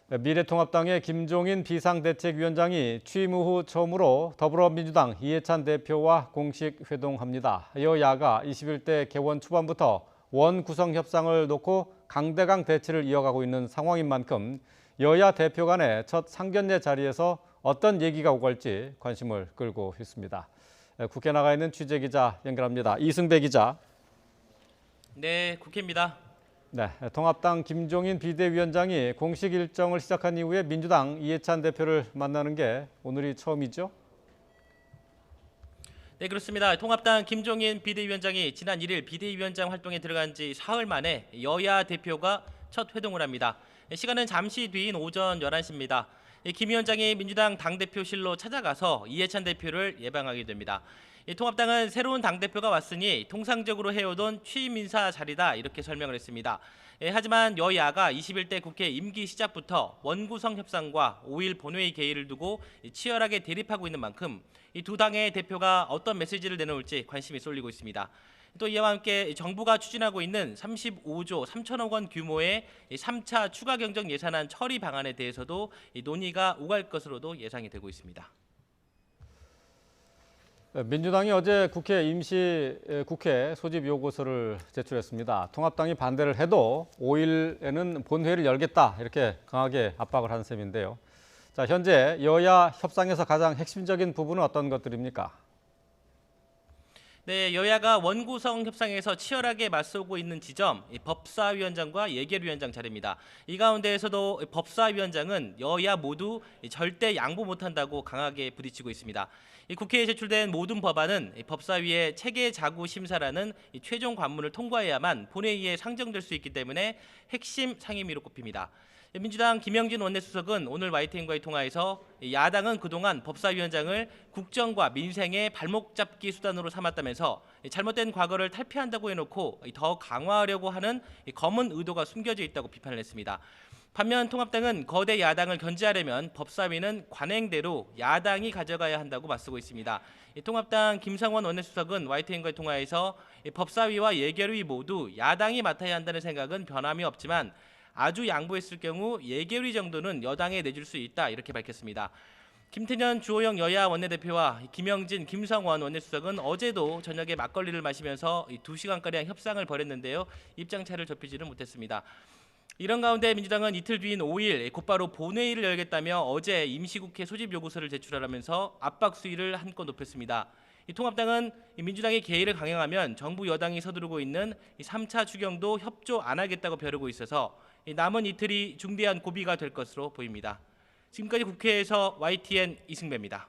미래통합당의 김종인 비상대책위원장이 취임 후 처음으로 더불어민주당 이해찬 대표와 공식 회동합니다. 여야가 21대 개원 초반부터 원 구성 협상을 놓고 강대강 대치를 이어가고 있는 상황인 만큼 여야 대표 간의 첫 상견례 자리에서 어떤 얘기가 오갈지 관심을 끌고 있습니다. 국회 나가 있는 취재기자 연결합니다. 이승배 기자. 네, 국회입니다. 네, 통합당 김종인 비대위원장이 공식 일정을 시작한 이후에 민주당 이해찬 대표를 만나는 게 오늘이 처음이죠? 네, 그렇습니다. 통합당 김종인 비대위원장이 지난 1일 비대위원장 활동에 들어간 지 사흘 만에 여야 대표가 첫 회동을 합니다. 시간은 잠시 뒤인 오전 11시입니다. 김 위원장이 민주당 당대표실로 찾아가서 이해찬 대표를 예방하게 됩니다. 통합당은 새로운 당대표가 왔으니 통상적으로 해오던 취임 인사 자리다 이렇게 설명을 했습니다. 하지만 여야가 21대 국회 임기 시작부터 원구성 협상과 5일 본회의 개의를 두고 치열하게 대립하고 있는 만큼 이 두 당의 대표가 어떤 메시지를 내놓을지 관심이 쏠리고 있습니다. 또 이와 함께 정부가 추진하고 있는 35조 3천억 원 규모의 3차 추가 경정 예산안 처리 방안에 대해서도 논의가 오갈 것으로도 예상이 되고 있습니다. 민주당이 어제 국회 소집 요구서를 제출했습니다. 통합당이 반대를 해도 5일에는 본회의를 열겠다 이렇게 강하게 압박을 한 셈인데요. 자, 현재 여야 협상에서 가장 핵심적인 부분은 어떤 것들입니까? 네, 여야가 원구성 협상에서 치열하게 맞서고 있는 지점, 법사위원장과 예결위원장 자리입니다. 이 가운데에서도 법사위원장은 여야 모두 절대 양보 못한다고 강하게 부딪히고 있습니다. 국회에 제출된 모든 법안은 법사위의 체계자구 심사라는 최종 관문을 통과해야만 본회의에 상정될 수 있기 때문에 핵심 상임위로 꼽힙니다. 민주당 김영진 원내수석은 오늘 YTN과의 통화에서 야당은 그동안 법사위원장을 국정과 민생의 발목 잡기 수단으로 삼았다면서 잘못된 과거를 탈피한다고 해놓고 더 강화하려고 하는 검은 의도가 숨겨져 있다고 비판을 했습니다. 반면 통합당은 거대 야당을 견제하려면 법사위는 관행대로 야당이 가져가야 한다고 맞서고 있습니다. 통합당 김상원 원내수석은 YTN과의 통화에서 법사위와 예결위 모두 야당이 맡아야 한다는 생각은 변함이 없지만 아주 양보했을 경우 예결위 정도는 여당에 내줄 수 있다 이렇게 밝혔습니다. 김태년 주호영 여야 원내대표와 김영진 김성원 원내수석은 어제도 저녁에 막걸리를 마시면서 2시간가량 협상을 벌였는데요. 입장차를 좁히지는 못했습니다. 이런 가운데 민주당은 이틀 뒤인 5일 곧바로 본회의를 열겠다며 어제 임시국회 소집 요구서를 제출하면서 압박 수위를 한껏 높였습니다. 통합당은 민주당이 개의를 강행하면 정부 여당이 서두르고 있는 3차 추경도 협조 안 하겠다고 벼르고 있어서 남은 이틀이 중대한 고비가 될 것으로 보입니다. 지금까지 국회에서 YTN 이승배입니다.